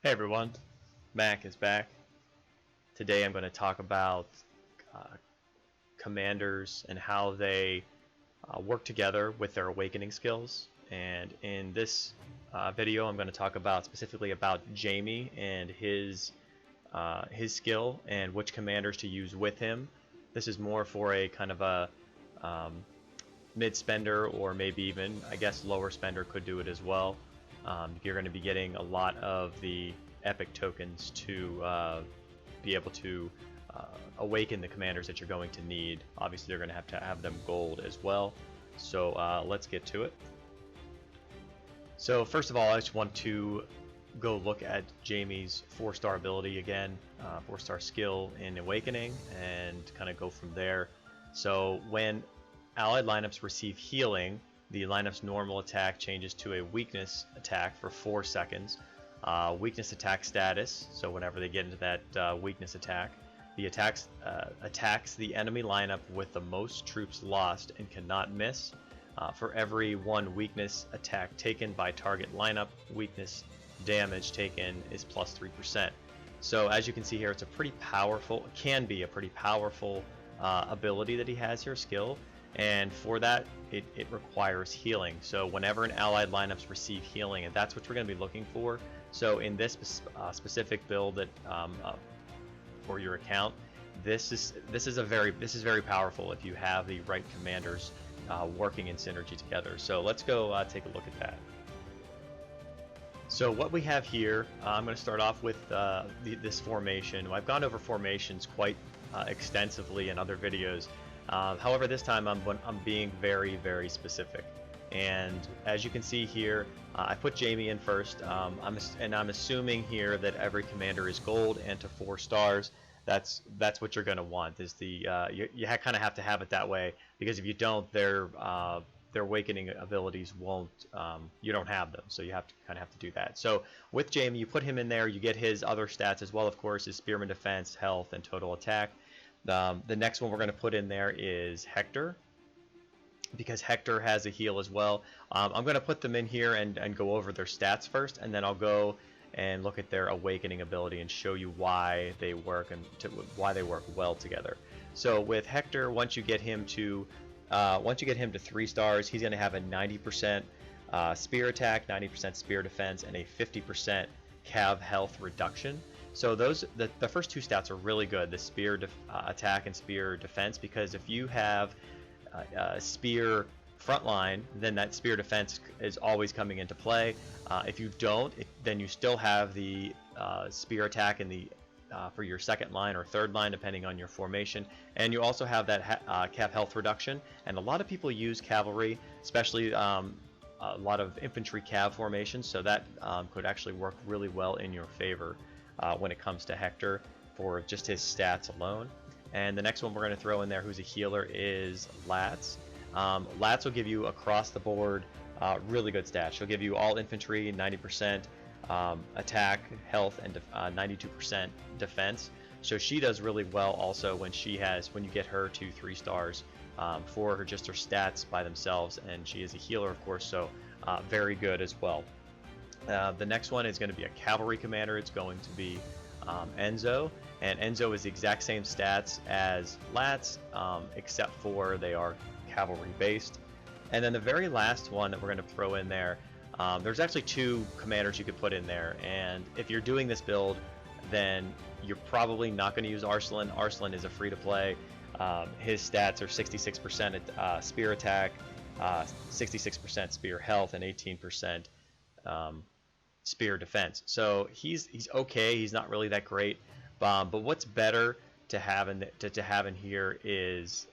Hey everyone, Mac is back. Today I'm going to talk about commanders and how they work together with their awakening skills. And in this video I'm going to talk about specifically about Jamie and his skill and which commanders to use with him. This is more for a kind of a mid spender, or maybe even I guess lower spender could do it as well. You're going to be getting a lot of the epic tokens to be able to awaken the commanders that you're going to need. Obviously you're going to have them gold as well. So let's get to it. So first of all, I just want to go look at Jamie's 4-star ability again, 4-star skill in awakening, and kind of go from there. So when allied lineups receive healing, the lineup's normal attack changes to a weakness attack for 4 seconds. Weakness attack status, so whenever they get into that weakness attack, the attacks the enemy lineup with the most troops lost and cannot miss. For every 1 weakness attack taken by target lineup, weakness damage taken is plus 3%. So as you can see here, it's a pretty powerful, can be a pretty powerful ability that he has here, skill. And for that, it requires healing. So whenever an allied lineups receive healing, and that's what we're going to be looking for. So in this specific build that for your account, this is very powerful if you have the right commanders working in synergy together. So let's go take a look at that. So what we have here, I'm going to start off with this formation. I've gone over formations quite extensively in other videos. However, this time I'm being very specific, and as you can see here, I put Jamie in first. I'm assuming here that every commander is gold and to 4 stars. That's what you're going to want. Is the you kind of have to have it that way, because if you don't, their awakening abilities won't. You don't have them, so you have to do that. So with Jamie, you put him in there. You get his other stats as well, of course, his spearman defense, health, and total attack. The next one we're going to put in there is Hector, because Hector has a heal as well. I'm going to put them in here and go over their stats first, and then I'll go and look at their awakening ability and show you why they work why they work well together. So with Hector, once you get him to 3 stars, he's going to have a 90% spear attack, 90% spear defense, and a 50% cav health reduction. So the first 2 stats are really good, the spear attack and spear defense, because if you have spear frontline, then that spear defense is always coming into play. If you don't, then you still have the spear attack in the for your second line or third line, depending on your formation, and you also have that cav health reduction. And a lot of people use cavalry, especially a lot of infantry cav formations, so that could actually work really well in your favor when it comes to Hector for just his stats alone. And the next one we're going to throw in there who's a healer is Lats. Lats will give you across the board really good stats. She'll give you all infantry, 90% attack, health, and 92% defense. So she does really well also when you get her to 3 stars for just her stats by themselves, and she is a healer, of course, so very good as well. The next one is going to be a cavalry commander. It's going to be Enzo, and Enzo is the exact same stats as Lats, except for they are cavalry based. And then the very last one that we're going to throw in there, there's actually 2 commanders you could put in there, and if you're doing this build, then you're probably not going to use Arslan. Arslan is a free to play. His stats are 66% spear attack, 66% spear health, and 18% spear defense. So he's okay. He's not really that great. But what's better to have in here is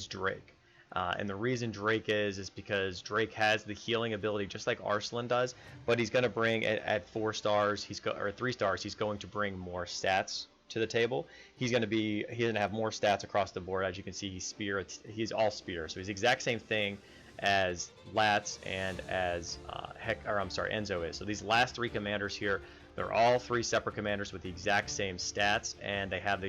Drake. And the reason Drake is because Drake has the healing ability just like Arslan does, but he's going to bring at 4 stars, or 3 stars, he's going to bring more stats to the table. He's going to have more stats across the board. As you can see, he's all spear, so he's the exact same thing as Lats and as Enzo is. So these last 3 commanders here, they're all 3 separate commanders with the exact same stats, and they have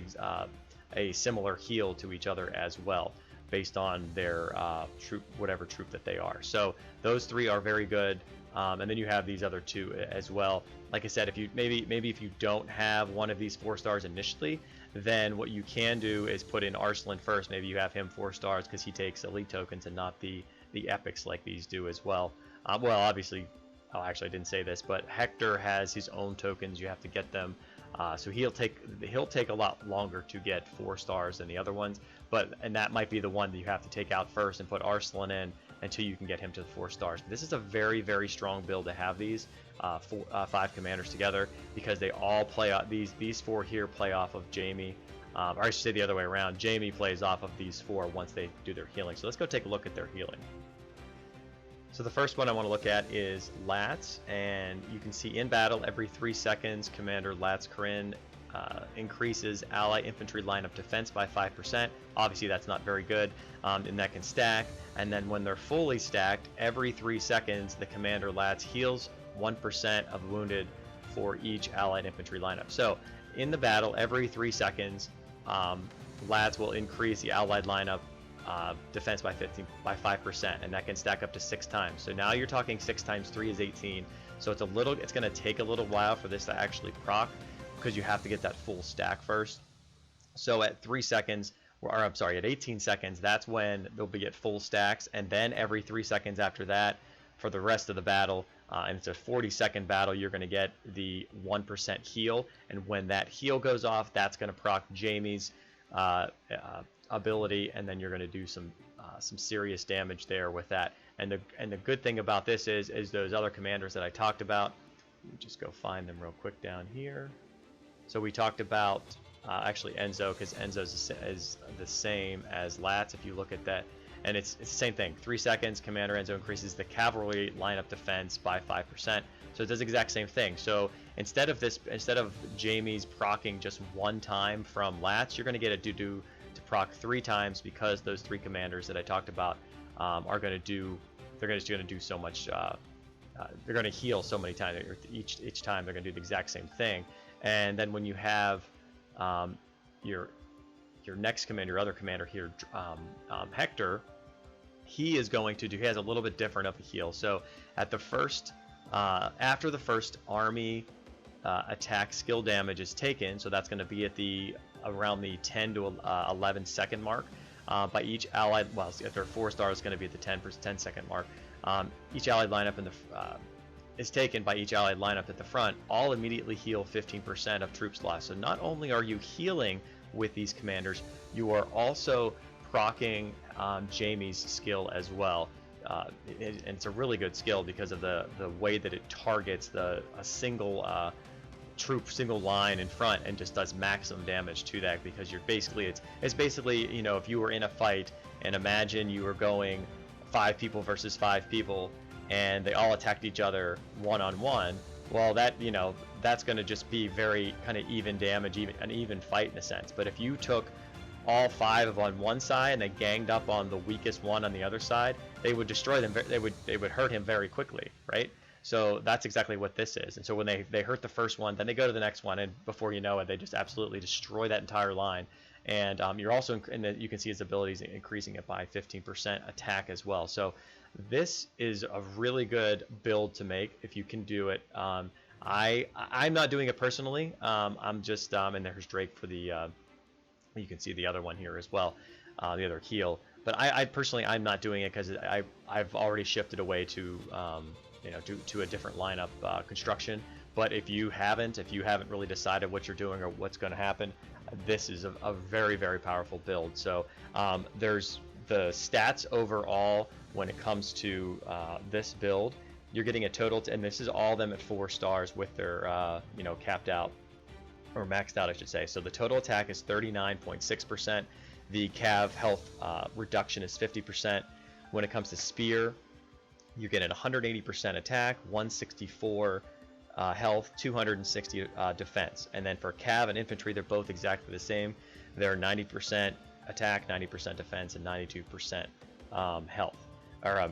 a similar heal to each other as well. based on their troop, whatever troop that they are. So those 3 are very good. And then you have these other 2 as well. Like I said, if you maybe if you don't have one of these 4 stars initially, then what you can do is put in Arslan first. Maybe you have him 4 stars because he takes elite tokens and not the epics like these do as well. Well, obviously, oh, actually I didn't say this, but Hector has his own tokens. You have to get them. So he'll take a lot longer to get 4 stars than the other ones, and that might be the one that you have to take out first and put Arslan in until you can get him to the 4 stars. This is a very, very strong build to have these 5 commanders together, because they all play off these 4 here play off of Jamie, or I should say the other way around. Jamie plays off of these 4 once they do their healing. So let's go take a look at their healing. So the first one I want to look at is Lats, and you can see in battle every 3 seconds, Commander Lats Corinne increases ally infantry lineup defense by 5%. Obviously that's not very good, and that can stack. And then when they're fully stacked, every 3 seconds the Commander Lats heals 1% of wounded for each allied infantry lineup. So in the battle, every 3 seconds, Lats will increase the allied lineup defense by 5%, and that can stack up to 6 times. So now you're talking 6 times 3 is 18. So it's going to take a little while for this to actually proc, because you have to get that full stack first. So at 3 seconds, or I'm sorry, at 18 seconds, that's when they'll be at full stacks, and then every 3 seconds after that, for the rest of the battle, and it's a 40-second battle, you're going to get the 1% heal, and when that heal goes off, that's going to proc Jamie's ability, and then you're going to do some serious damage there with that. And the good thing about this is those other commanders that I talked about. Let me just go find them real quick down here. So we talked about actually Enzo, because Enzo is the same as Lats if you look at that, and it's the same thing. 3 seconds, Commander Enzo increases the cavalry lineup defense by 5%. So it does the exact same thing. So instead of Jamie's procking just 1 time from Lats, you're going to get a to proc 3 times, because those 3 commanders that I talked about are going to do. They're just going to do so much. They're going to heal so many times. Each time they're going to do the exact same thing. And then when you have your next commander, your other commander here, Hector, he has a little bit different of a heal. So at the first, after the first army attack skill damage is taken, so that's going to be at around the 10 to 11 second mark by each allied. Well, if they're 4 stars, it's going to be at the 10 second mark. Each allied lineup in the is taken by each allied lineup at the front, all immediately heal 15% of troops lost. So not only are you healing with these commanders, you are also procking Jamie's skill as well. And it's a really good skill because of the way that it targets a single single line in front, and just does maximum damage to that, because you're basically it's basically, you know, if you were in a fight and imagine you were going 5 people versus 5 people, and they all attacked each other one-on-one, well, that's going to just be very kind of even damage, an even fight in a sense. But if you took all 5 on one side and they ganged up on the weakest one on the other side, they would destroy them. They would hurt him very quickly, right? So that's exactly what this is. And so when they hurt the first one, then they go to the next one, and before you know it, they just absolutely destroy that entire line. And you're also, you can see his abilities increasing it by 15% attack as well. So this is a really good build to make if you can do it. I'm not doing it personally. I'm just and there's Drake for the. You can see the other one here as well, the other heal. But I personally, I'm not doing it because I've already shifted away to to a different lineup construction. But if you haven't really decided what you're doing or what's going to happen, this is a very, very powerful build. So there's the stats overall when it comes to this build. You're getting a total, and this is all of them at 4 stars with their capped out, or maxed out I should say. So the total attack is 39.6%. The cav health reduction is 50%. When it comes to spear, you get an 180% attack, 164 health, 260 defense. And then for cav and infantry, they're both exactly the same. They're 90% attack, 90% defense, and 92% health, or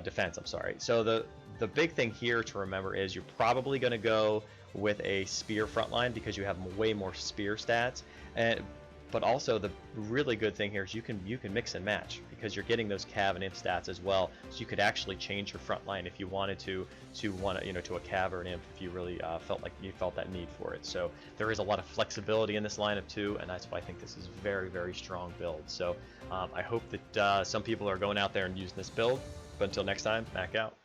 defense, I'm sorry. So the big thing here to remember is you're probably going to go with a spear frontline because you have way more spear stats, But also the really good thing here is you can mix and match, because you're getting those cav and imp stats as well. So you could actually change your front line if you wanted to to a cav or an imp if you really felt that need for it. So there is a lot of flexibility in this lineup too, and that's why I think this is very, very strong build. So I hope that some people are going out there and using this build. But until next time, Mac out.